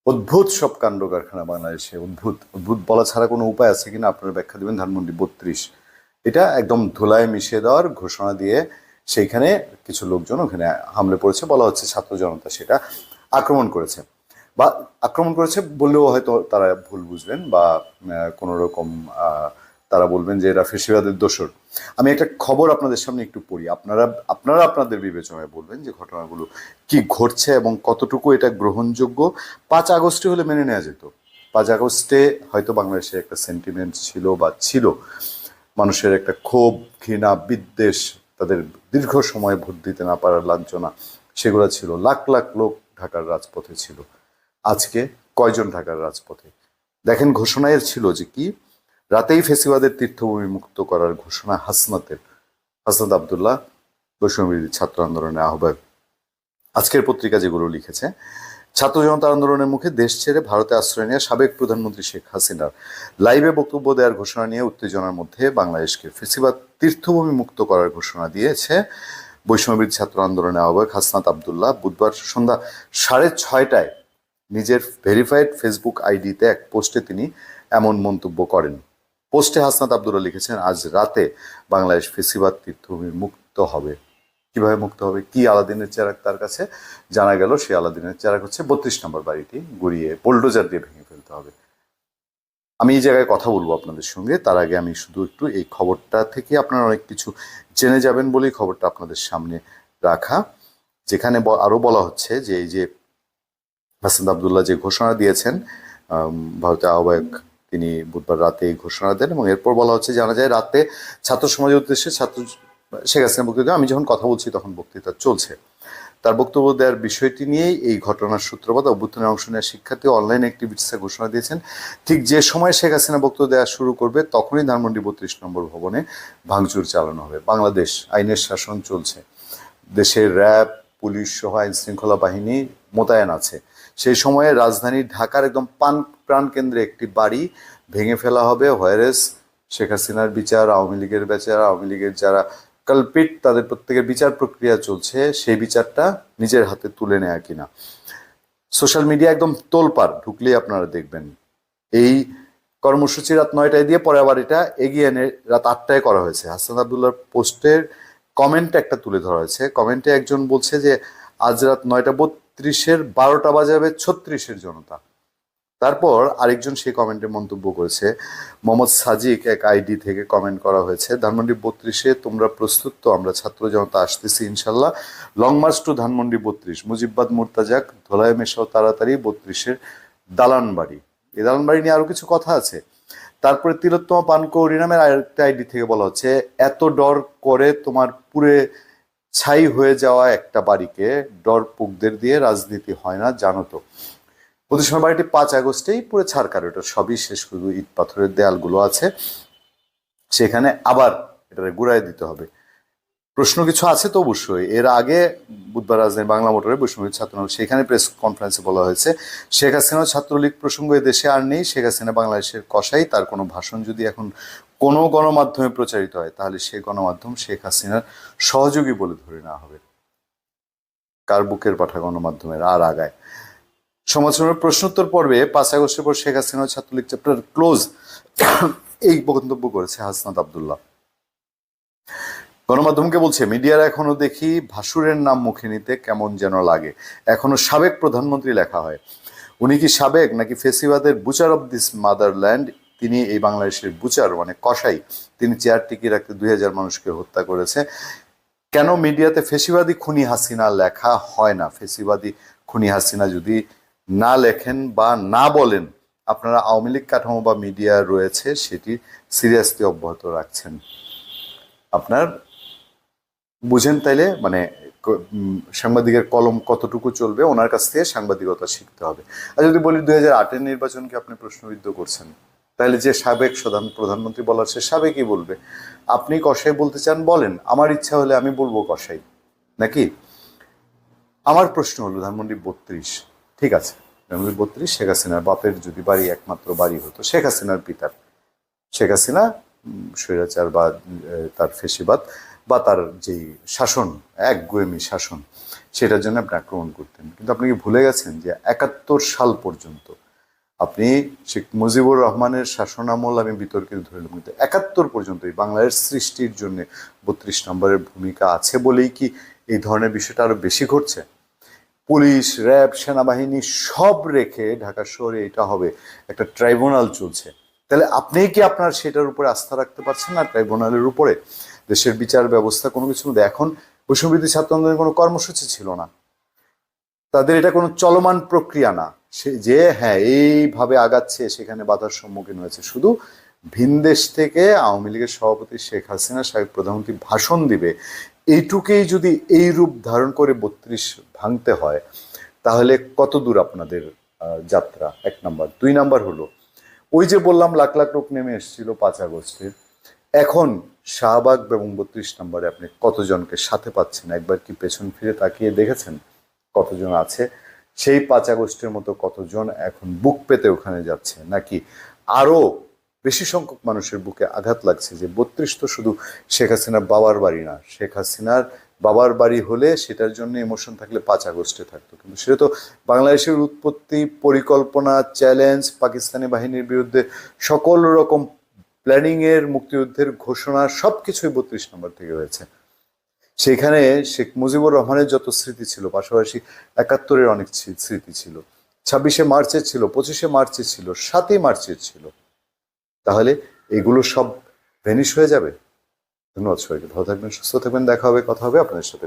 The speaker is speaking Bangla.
অদ্ভুত সব কাণ্ড কারখানা বাংলাদেশে। অদ্ভুত অদ্ভুত বলা ছাড়া কোনো উপায় আছে কিনা আপনারা ব্যাখ্যা দিবেন। ধানমন্ডি 32 এটা একদম ধুলায় মিশিয়ে দেওয়ার ঘোষণা দিয়ে সেইখানে কিছু লোকজন ওখানে হামলে পড়েছে, বলা হচ্ছে ছাত্র জনতা সেটা আক্রমণ করেছে, বা আক্রমণ করেছে বললেও হয়তো তারা ভুল বুঝবেন, বা কোনো রকম তারা বলবেন যে এরা ফেসিবাদের দোসর। আমি একটা খবর আপনাদের সামনে একটু পড়ি, আপনারা আপনারা আপনাদের বিবেচনায় বলবেন যে ঘটনাগুলো কি ঘটছে এবং কতটুকু এটা গ্রহণযোগ্য। 5 আগস্টে হলে মেনে নেওয়া যেত। 5 আগস্টে হয়তো বাংলাদেশের একটা সেন্টিমেন্ট ছিল বা ছিল, মানুষের একটা ক্ষোভ, ঘৃণা, বিদ্বেষ, তাদের দীর্ঘ সময় ভোট দিতে না পারার লাঞ্ছনা, সেগুলো ছিল। লাখ লাখ লোক ঢাকার রাজপথে ছিল। আজকে কয়জন ঢাকার রাজপথে? দেখেন ঘোষণায় ছিল যে কি, রাতেই ফেসিবাদের তীর্থভূমি মুক্ত করার ঘোষণা হাসনাতের। হাসনাত আবদুল্লাহ বৈষম্যবিরোধী ছাত্র আন্দোলনের আহ্বায়ক। আজকের পত্রিকা যেগুলো লিখেছে, ছাত্র জনতা আন্দোলনের মুখে দেশ ছেড়ে ভারতে আশ্রয় নিয়ে সাবেক প্রধানমন্ত্রী শেখ হাসিনার লাইভে বক্তব্য দেওয়ার ঘোষণা নিয়ে উত্তেজনার মধ্যে বাংলাদেশকে ফেসিবাদ তীর্থভূমি মুক্ত করার ঘোষণা দিয়েছে বৈষম্যবিরোধী ছাত্র আন্দোলনের আহ্বায়ক হাসনাত আবদুল্লাহ। বুধবার সন্ধ্যা 6:30টায় নিজের ভেরিফাইড ফেসবুক আইডিতে এক পোস্টে তিনি এমন মন্তব্য করেন। পোস্টে হাসনাত আবদুল্লাহ লিখেছেন, আজ রাতে বাংলাদেশ ফেসিবাদ তীর্থভূমি মুক্ত হবে। কিভাবে মুক্ত হবে? কি আলাদিনের চেরাগ তার কাছে? জানা গেল সেই আলাদিনের চেরাগ হচ্ছে 32 নম্বর বাড়িটি গুড়িয়ে বোল্ডোজার দিয়ে ভেঙে ফেলতে হবে। আমি এই জায়গায় কথা বলবো আপনাদের সঙ্গে, তার আগে আমি শুধু একটু এই খবরটা থেকে আপনারা অনেক কিছু জেনে যাবেন বলেই খবরটা আপনাদের সামনে রাখা, যেখানে আরো বলা হচ্ছে যে এই যে হাসান আবদুল্লাহ যে ঘোষণা দিয়েছেন, ভারতের আহ্বায়ক, তিনি বুধবার রাতে এই ঘোষণা দেন এবং এরপর বলা হচ্ছে, জানা যায় রাতে ছাত্র সমাজের উদ্দেশ্যে শেখ হাসিনা বক্তৃতা, আমি যখন কথা বলছি তখন বক্তৃতা চলছে, তার বক্তব্য দেওয়ার বিষয়টি নিয়েই এই ঘটনার সূত্রপাত। অভ্যুত্থানে অংশ নেওয়া শিক্ষার্থী অনলাইন অ্যাক্টিভিটিসে ঘোষণা দিয়েছেন ঠিক যে সময় শেখ হাসিনা বক্তব্য দেওয়া শুরু করবে তখনই ধানমন্ডি 32 নম্বর ভবনে ভাঙচুর চালানো হবে। বাংলাদেশ আইনের শাসন চলছে, দেশের র্যাব, পুলিশ সহ আইন শৃঙ্খলা বাহিনী মোতায়েন আছে। সেই সময়ে রাজধানী ঢাকার একদম প্রাণ কেন্দ্রে একটি বাড়ি ভেঙে ফেলা হবে। হোয়ারেস শেখ হাসিনার বিচার, আওয়ামী লীগের বিচার, আওয়ামী লীগের যারা কালপিট তাদের প্রত্যেকের বিচার প্রক্রিয়া চলছে, সেই বিচারটা নিজের হাতে তুলে নেয়া কিনা। সোশ্যাল মিডিয়া একদম তোলপাড়, ঢুকলেই আপনারা দেখবেন। এই কর্মসূচি রাত 9টায় দিয়ে পরে আবার এটা এগিয়ে এনে রাত 8টায় করা হয়েছে। হাসান আবদুল্লাহর পোস্টের কমেন্টে একটা তুলে ধরা হয়েছে। কমেন্টে একজন বলছে যে আজ রাত 9:32-এর 12টা বাজাবে 36-এর জনতা। তারপর আরেকজন সেই কমেন্টে মন্তব্য করেছে, মোহাম্মদ সাজিক এক আইডি থেকে কমেন্ট করা হয়েছে, ধানমন্ডি 32-এ তোমরা প্রস্তুত তো? আমরা ছাত্র জনতা আসতেছি ইনশাল্লাহ। লং মার্চ টু ধানমন্ডি 32, মুজিববাদ মোর্তাজাক, ধোলায় মেশাও তাড়াতাড়ি 32-এর দালান বাড়ি। এই দালান বাড়ি নিয়ে আরো কিছু কথা আছে। তারপরে তিলোত্তমা পানকৌড়ি নামের আরেকটা আইডি থেকে বলা হচ্ছে, এত ডর করে তোমার পুরে ছাই হয়ে যাওয়া একটা বাড়িকে ডরপোকদের দিয়ে রাজনীতি হয় না জানো তো। প্রতিষ্ঠান বাড়িটি 5 আগস্টেই পুরো ছাড়কার, ওটা সবই শেষ, শুধু ইট পাথরের দেয়ালগুলো আছে, সেখানে আবার এটা গুড়াই দিতে হবে। প্রশ্ন কিছু আছে তো অবশ্যই। এর আগে বুধবার রাজধানী বাংলা মোটরে বৈষম্যবিরোধী ছাত্র, সেখানে প্রেস কনফারেন্সে বলা হয়েছে, শেখ হাসিনা ছাত্রলীগ প্রসঙ্গ দেশে আর নেই, শেখ হাসিনা বাংলাদেশের কসাই। তার কোনো ভাষণ যদি এখন কোনো গণমাধ্যমে প্রচারিত হয় তাহলে সেই গণমাধ্যম শেখ হাসিনার সহযোগী বলে ধরে নেওয়া হবে। কার বুকের পাঠা গণমাধ্যমের আর আগায়। সমালোচনার প্রশ্নোত্তর পর্বে 5 আগস্টের পর শেখ হাসিনা ছাত্রলীগ চ্যাপ্টার ক্লোজ, এই মন্তব্য করেছে হাসনাত আবদুল্লাহ। গণমাধ্যমকে বলছে, মিডিয়ার এখনো দেখি ভাসুরের নাম মুখে নিতে কেমন যেন লাগে, এখনো সাবেক প্রধানমন্ত্রী লেখা হয়। উনি কি সাবেক নাকি ফেসিবাদের বুচার অব দিস মাদারল্যান্ড? তিনি এই বাংলাদেশের বুচার, মানে কসাই। তিনি চেয়ার টিকিয়ে রাখতে 2000 মানুষকে হত্যা করেছে। কেন মিডিয়াতে ফেসিবাদী খুনি হাসিনা লেখা হয় না? ফেসিবাদী খুনি হাসিনা যদি না লেখেন বা না বলেন, আপনারা আওয়ামী লীগ কাঠামো বা মিডিয়া রয়েছে সেটি সিরিয়াসলি অব্যাহত রাখছেন। আপনার বুঝেন তাইলে, মানে সাংবাদিকের কলম কতটুকু চলবে, ওনার কাছ থেকে সাংবাদিকতা শিখতে হবে। আর যদি বলি 2008-এর নির্বাচনকে আপনি প্রশ্নবিদ্ধ করছেন, তাহলে যে সাবেক প্রধানমন্ত্রী বলার সে সাবেকই বলবে। আপনি কসাই বলতে চান বলেন, আমার ইচ্ছা হলে আমি বলবো কসাই, নাকি? আমার প্রশ্ন হলো, ধানমন্ডি 32 ঠিক আছে, ধানমন্ডি 32 শেখ হাসিনার বাপের যদি বাড়ি, একমাত্র বাড়ি হতো, শেখ হাসিনার পিতার, শেখ হাসিনা স্বৈরাচার বা তার ফেসিবাদ বা তার যেই শাসন, একগুয়েমি শাসন, সেটার জন্য আপনি আক্রমণ করতেন। কিন্তু আপনি কি ভুলে গেছেন যে 71 সাল পর্যন্ত আপনি শেখ মুজিবুর রহমানের শাসনামল আমি বিতর্কিত ধরলাম, কিন্তু 71 পর্যন্ত এই বাংলাদেশ সৃষ্টির জন্য 32 নম্বরের ভূমিকা আছে বলেই কি এই ধরনের বিষয়টা আরো বেশি ঘটছে? পুলিশ, র্যাব, সেনাবাহিনী সব রেখে ঢাকা শহরে এটা হবে, একটা ট্রাইব্যুনাল চলছে। তাহলে আপনি কি আপনার সেটার উপরে আস্থা রাখতে পারছেন না? ট্রাইব্যুনালের উপরে দেশের বিচার ব্যবস্থা কোনো কিছু মধ্যে এখন বৈষম্যবিরোধী ছাত্র আন্দোলনের কোনো কর্মসূচি ছিল না, তাদের এটা কোনো চলমান প্রক্রিয়া না, সে যে হ্যাঁ এইভাবে আগাচ্ছে সেখানে বাধার সম্মুখীন হয়েছে। শুধু ভিনদেশ থেকে আওয়ামী লীগের সভাপতি শেখ হাসিনা সাহেব প্রধানমন্ত্রী ভাষণ দিবে এইটুকুই যদি এই রূপ ধারণ করে 32 ভাঙতে হয়, তাহলে কত দূর আপনাদের যাত্রা? এক নাম্বার। 2 নাম্বার হলো, ওই যে বললাম লাখ লাখ লোক নেমে এসেছিল 5 আগস্টে, এখন শাহবাগ এবং 32 নম্বরে আপনি কতজনকে সাথে পাচ্ছেন? একবার কি পেছন ফিরে তাকিয়ে দেখেছেন কতজন আছে? সেই 5 আগস্টের মতো কতজন এখন বুক পেতে ওখানে যাচ্ছে, নাকি আরো বেশি সংখ্যক মানুষের বুকে আঘাত লাগছে যে 32 তো শুধু শেখ হাসিনার বাবার বাড়ি না, শেখ হাসিনার বাবার বাড়ি হলে সেটার জন্য ইমোশন থাকলে 5 আগস্টে থাকতো, কিন্তু সেটা তো বাংলাদেশের উৎপত্তি, পরিকল্পনা, চ্যালেঞ্জ, পাকিস্তানি বাহিনীর বিরুদ্ধে সকল রকম প্ল্যানিং এর, মুক্তিযুদ্ধের ঘোষণা সবকিছুই 32 নম্বর থেকে হয়েছে। সেখানে শেখ মুজিবুর রহমানের যত স্মৃতি ছিল, পাশাপাশি 71-এর অনেক স্মৃতি ছিল, 26শে মার্চের ছিল, 25শে মার্চের ছিল, 7ই মার্চের ছিল। তাহলে এগুলো সব ভ্যানিশ হয়ে যাবে? ধন্যবাদ সবাইকে, ভালো থাকবেন, সুস্থ থাকবেন, দেখা হবে, কথা হবে আপনাদের সাথে।